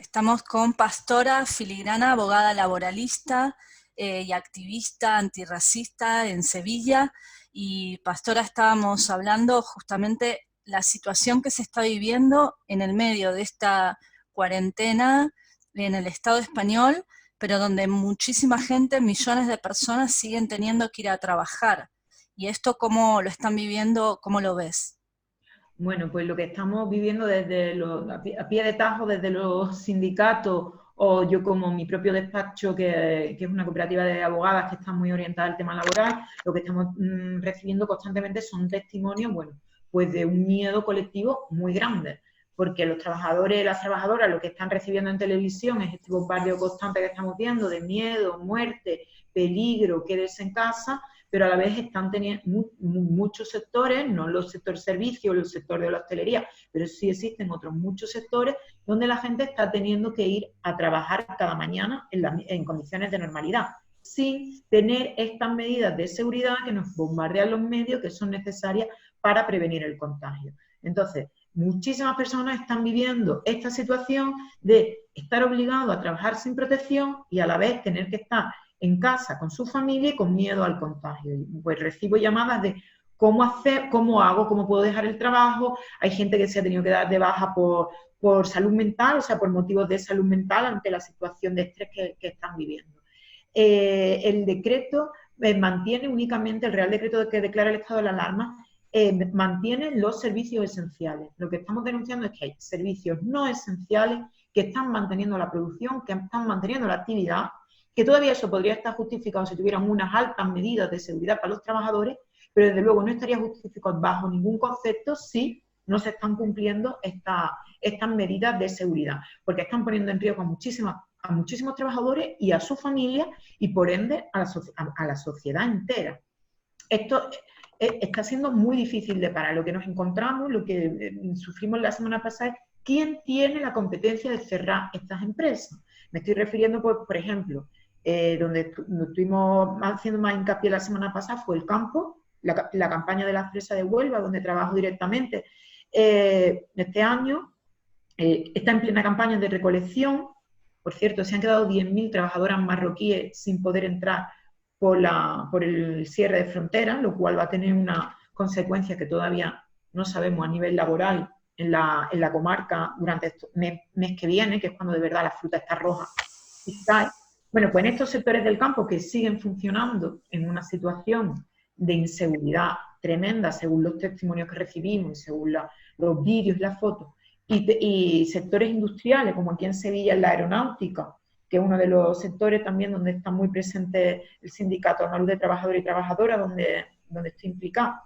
Estamos con Pastora Filigrana, abogada laboralista y activista antirracista en Sevilla. Y Pastora, estábamos hablando justamente la situación que se está viviendo en el medio de esta cuarentena en el Estado español, pero donde muchísima gente, millones de personas siguen teniendo que ir a trabajar. ¿Y esto cómo lo están viviendo, cómo lo ves? Bueno, pues lo que estamos viviendo a pie de tajo desde los sindicatos o yo como mi propio despacho, que es una cooperativa de abogadas que está muy orientada al tema laboral, lo que estamos recibiendo constantemente son testimonios, bueno, pues de un miedo colectivo muy grande, porque los trabajadores y las trabajadoras lo que están recibiendo en televisión es este bombardeo constante que estamos viendo de miedo, muerte, peligro, quédese en casa, pero a la vez están teniendo muchos sectores, no los sectores servicios, los sectores de la hostelería, pero sí existen otros muchos sectores donde la gente está teniendo que ir a trabajar cada mañana en condiciones de normalidad, sin tener estas medidas de seguridad que nos bombardean los medios que son necesarias para prevenir el contagio. Entonces, muchísimas personas están viviendo esta situación de estar obligados a trabajar sin protección y a la vez tener que estar en casa con su familia y con miedo al contagio. Pues recibo llamadas de cómo hacer, cómo hago, cómo puedo dejar el trabajo. Hay gente que se ha tenido que dar de baja por salud mental, o sea, por motivos de salud mental ante la situación de estrés que están viviendo. El decreto mantiene únicamente, el Real Decreto que declara el estado de alarma, mantiene los servicios esenciales. Lo que estamos denunciando es que hay servicios no esenciales que están manteniendo la producción, que están manteniendo la actividad, que todavía eso podría estar justificado si tuvieran unas altas medidas de seguridad para los trabajadores, pero desde luego no estaría justificado bajo ningún concepto si no se están cumpliendo estas medidas de seguridad, porque están poniendo en riesgo a muchísimos trabajadores y a sus familias y por ende a la sociedad entera. Esto está siendo muy difícil de parar. Lo que nos encontramos, lo que sufrimos la semana pasada es quién tiene la competencia de cerrar estas empresas. Me estoy refiriendo, pues, por ejemplo, donde estuvimos haciendo más hincapié la semana pasada fue el campo, la campaña de la fresa de Huelva, donde trabajo directamente. Este año está en plena campaña de recolección. Por cierto, se han quedado 10.000 trabajadoras marroquíes sin poder entrar por el cierre de fronteras, lo cual va a tener una consecuencia que todavía no sabemos a nivel laboral en la comarca durante este mes que viene, que es cuando de verdad la fruta está roja y cae. Bueno, pues en estos sectores del campo que siguen funcionando en una situación de inseguridad tremenda, según los testimonios que recibimos, según los vídeos y las fotos, y sectores industriales, como aquí en Sevilla en la aeronáutica, que es uno de los sectores también donde está muy presente el sindicato andaluz de trabajadores y trabajadoras, donde estoy implicada.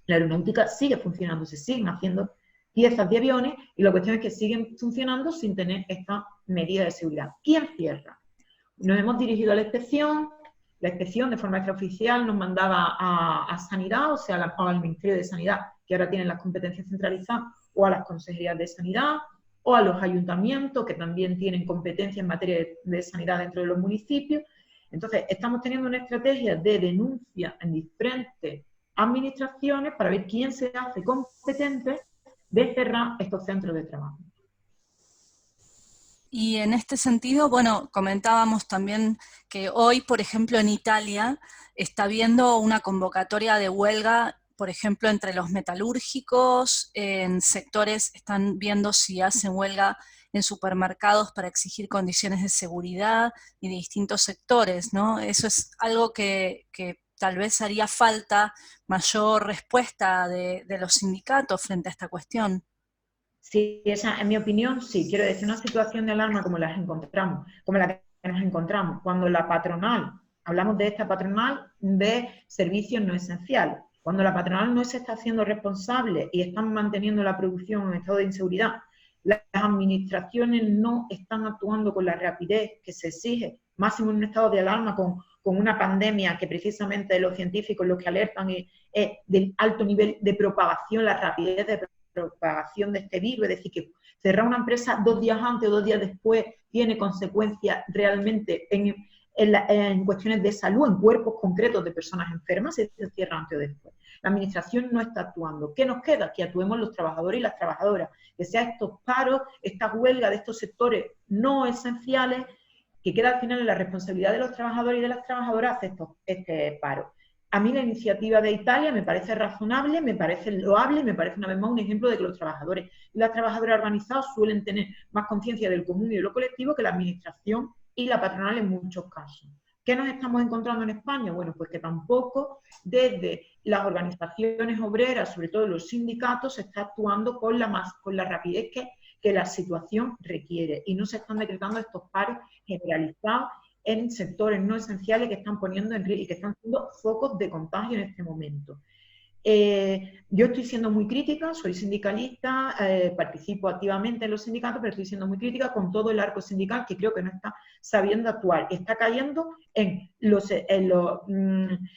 La aeronáutica sigue funcionando, se siguen haciendo piezas de aviones y la cuestión es que siguen funcionando sin tener esta medida de seguridad. ¿Quién cierra? Nos hemos dirigido a la inspección de forma extraoficial nos mandaba a Sanidad, o sea, al Ministerio de Sanidad, que ahora tienen las competencias centralizadas, o a las consejerías de Sanidad, o a los ayuntamientos, que también tienen competencia en materia de sanidad dentro de los municipios. Entonces, estamos teniendo una estrategia de denuncia en diferentes administraciones para ver quién se hace competente de cerrar estos centros de trabajo. Y en este sentido, bueno, comentábamos también que hoy, por ejemplo, en Italia está habiendo una convocatoria de huelga, por ejemplo, entre los metalúrgicos, en sectores están viendo si hacen huelga en supermercados para exigir condiciones de seguridad y de distintos sectores, ¿no? Eso es algo que tal vez haría falta mayor respuesta de los sindicatos frente a esta cuestión. Sí, esa, en mi opinión, sí. Quiero decir, una situación de alarma como la que nos encontramos, cuando la patronal, hablamos de esta patronal de servicios no esenciales, cuando la patronal no se está haciendo responsable y están manteniendo la producción en estado de inseguridad, las administraciones no están actuando con la rapidez que se exige, máximo en un estado de alarma con una pandemia que precisamente los científicos los que alertan es del alto nivel de propagación, la rapidez de propagación de este virus, es decir, que cerrar una empresa 2 días antes o 2 días después tiene consecuencias realmente en cuestiones de salud, en cuerpos concretos de personas enfermas, se cierra antes o después. La administración no está actuando. ¿Qué nos queda? Que actuemos los trabajadores y las trabajadoras, que sean estos paros, estas huelgas de estos sectores no esenciales, que queda al final en la responsabilidad de los trabajadores y de las trabajadoras hacer este paro. A mí la iniciativa de Italia me parece razonable, me parece loable, me parece una vez más un ejemplo de que los trabajadores y las trabajadoras organizados suelen tener más conciencia del común y de lo colectivo que la administración y la patronal en muchos casos. ¿Qué nos estamos encontrando en España? Bueno, pues que tampoco desde las organizaciones obreras, sobre todo los sindicatos, se está actuando con la rapidez que la situación requiere y no se están decretando estos paros generalizados en sectores no esenciales que están poniendo en riesgo y que están siendo focos de contagio en este momento. Yo estoy siendo muy crítica, soy sindicalista, participo activamente en los sindicatos, pero estoy siendo muy crítica con todo el arco sindical que creo que no está sabiendo actuar. Está cayendo en las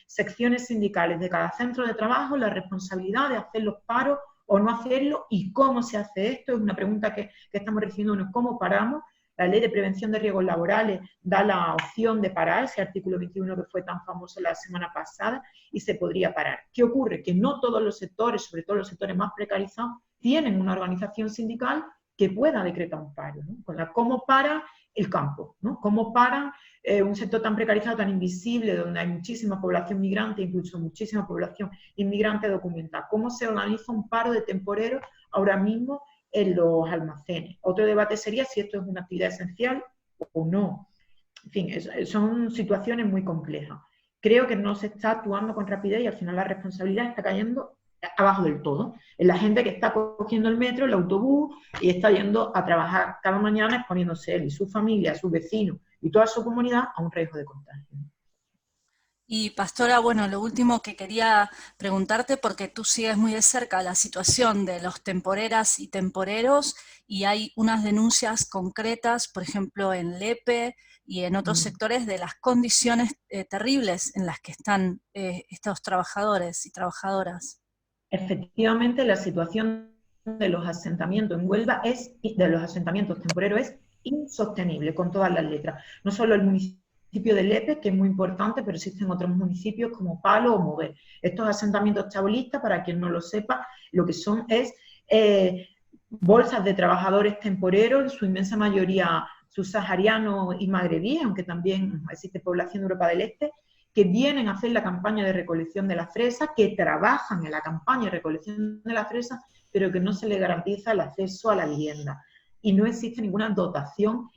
secciones sindicales de cada centro de trabajo la responsabilidad de hacer los paros o no hacerlo, y cómo se hace esto. Es una pregunta que estamos recibiendo, ¿cómo paramos? La Ley de Prevención de Riesgos Laborales da la opción de parar, ese artículo 21 que fue tan famoso la semana pasada, y se podría parar. ¿Qué ocurre? Que no todos los sectores, sobre todo los sectores más precarizados, tienen una organización sindical que pueda decretar un paro, ¿no? ¿Cómo para el campo? ¿No? ¿Cómo para un sector tan precarizado, tan invisible, donde hay muchísima población migrante, incluso muchísima población inmigrante documentada? ¿Cómo se organiza un paro de temporeros ahora mismo en los almacenes? Otro debate sería si esto es una actividad esencial o no. En fin, son situaciones muy complejas. Creo que no se está actuando con rapidez y al final la responsabilidad está cayendo abajo del todo, en la gente que está cogiendo el metro, el autobús y está yendo a trabajar cada mañana exponiéndose él y su familia, sus vecinos y toda su comunidad a un riesgo de contagio. Y Pastora, bueno, lo último que quería preguntarte, porque tú sigues muy de cerca la situación de los temporeras y temporeros, y hay unas denuncias concretas, por ejemplo, en Lepe y en otros sectores, de las condiciones terribles en las que están estos trabajadores y trabajadoras. Efectivamente, la situación de los asentamientos en Huelva de los asentamientos temporeros es insostenible, con todas las letras. No solo el municipio de Lepe, que es muy importante, pero existen otros municipios como Palo o Moguer. Estos asentamientos chabolistas, para quien no lo sepa, lo que son es bolsas de trabajadores temporeros, en su inmensa mayoría subsaharianos y magrebíes, aunque también existe población de Europa del Este, que vienen a hacer la campaña de recolección de la fresa, que trabajan en la campaña de recolección de la fresa, pero que no se les garantiza el acceso a la vivienda. Y no existe ninguna dotación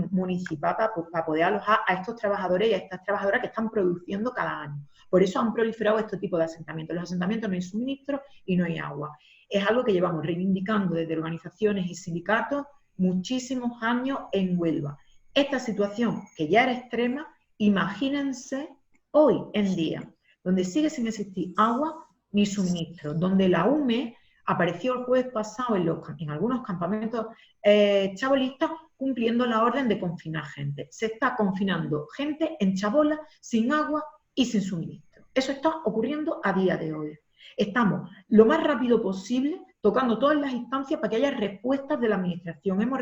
municipal para poder alojar a estos trabajadores y a estas trabajadoras que están produciendo cada año. Por eso han proliferado este tipo de asentamientos. En los asentamientos no hay suministro y no hay agua. Es algo que llevamos reivindicando desde organizaciones y sindicatos muchísimos años en Huelva. Esta situación, que ya era extrema, imagínense hoy en día, donde sigue sin existir agua ni suministro, donde la UME apareció el jueves pasado en algunos campamentos chabolistas cumpliendo la orden de confinar gente. Se está confinando gente en chabola, sin agua y sin suministro. Eso está ocurriendo a día de hoy. Estamos lo más rápido posible tocando todas las instancias para que haya respuestas de la administración. Hemos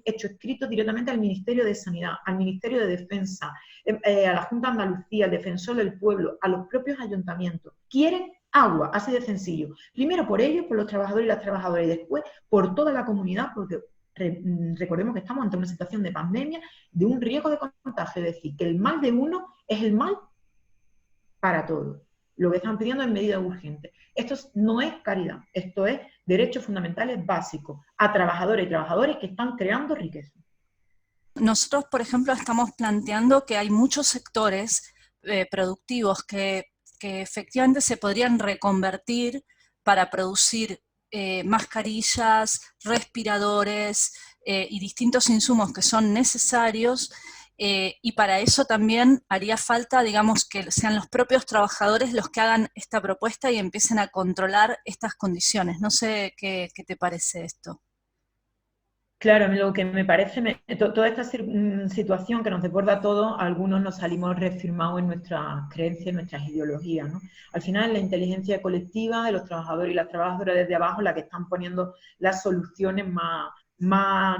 hecho escritos directamente al Ministerio de Sanidad, al Ministerio de Defensa, a la Junta de Andalucía, al Defensor del Pueblo, a los propios ayuntamientos. Quieren agua, así de sencillo. Primero por ellos, por los trabajadores y las trabajadoras, y después por toda la comunidad, porque recordemos que estamos ante una situación de pandemia, de un riesgo de contagio, es decir, que el mal de uno es el mal para todos. Lo que están pidiendo es medidas urgentes. Esto no es caridad, esto es derechos fundamentales básicos a trabajadores y trabajadores que están creando riqueza. Nosotros, por ejemplo, estamos planteando que hay muchos sectores productivos que efectivamente se podrían reconvertir para producir mascarillas, respiradores y distintos insumos que son necesarios. Y para eso también haría falta, digamos, que sean los propios trabajadores los que hagan esta propuesta y empiecen a controlar estas condiciones. No sé qué te parece esto. Claro, lo que me parece, toda esta situación que nos desborda a todos, algunos nos salimos reafirmados en nuestras creencias, en nuestras ideologías, ¿no? Al final es la inteligencia colectiva de los trabajadores y las trabajadoras desde abajo la que están poniendo las soluciones más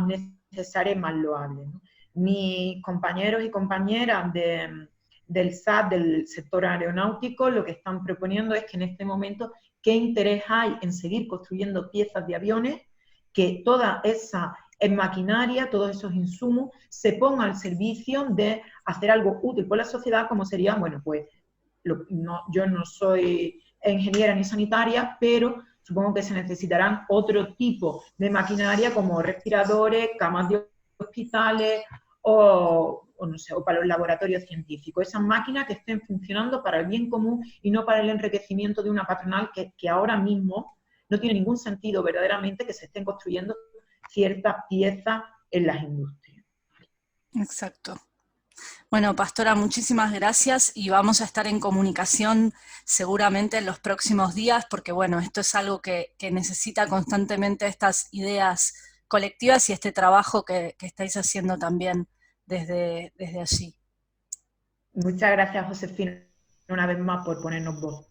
necesarias y más loables, ¿no? Mis compañeros y compañeras de del SAT, del sector aeronáutico, lo que están proponiendo es que en este momento, ¿qué interés hay en seguir construyendo piezas de aviones? Que toda esa maquinaria, todos esos insumos, se pongan al servicio de hacer algo útil por la sociedad, como sería, bueno, pues, yo no soy ingeniera ni sanitaria, pero supongo que se necesitarán otro tipo de maquinaria como respiradores, camas de hospitales o no sé, o para los laboratorios científicos. Esas máquinas que estén funcionando para el bien común y no para el enriquecimiento de una patronal que ahora mismo no tiene ningún sentido verdaderamente que se estén construyendo ciertas piezas en las industrias. Exacto. Bueno, Pastora, muchísimas gracias y vamos a estar en comunicación seguramente en los próximos días porque, bueno, esto es algo que necesita constantemente estas ideas colectivas y este trabajo que estáis haciendo también desde allí. Muchas gracias, Josefina, una vez más por ponernos voz.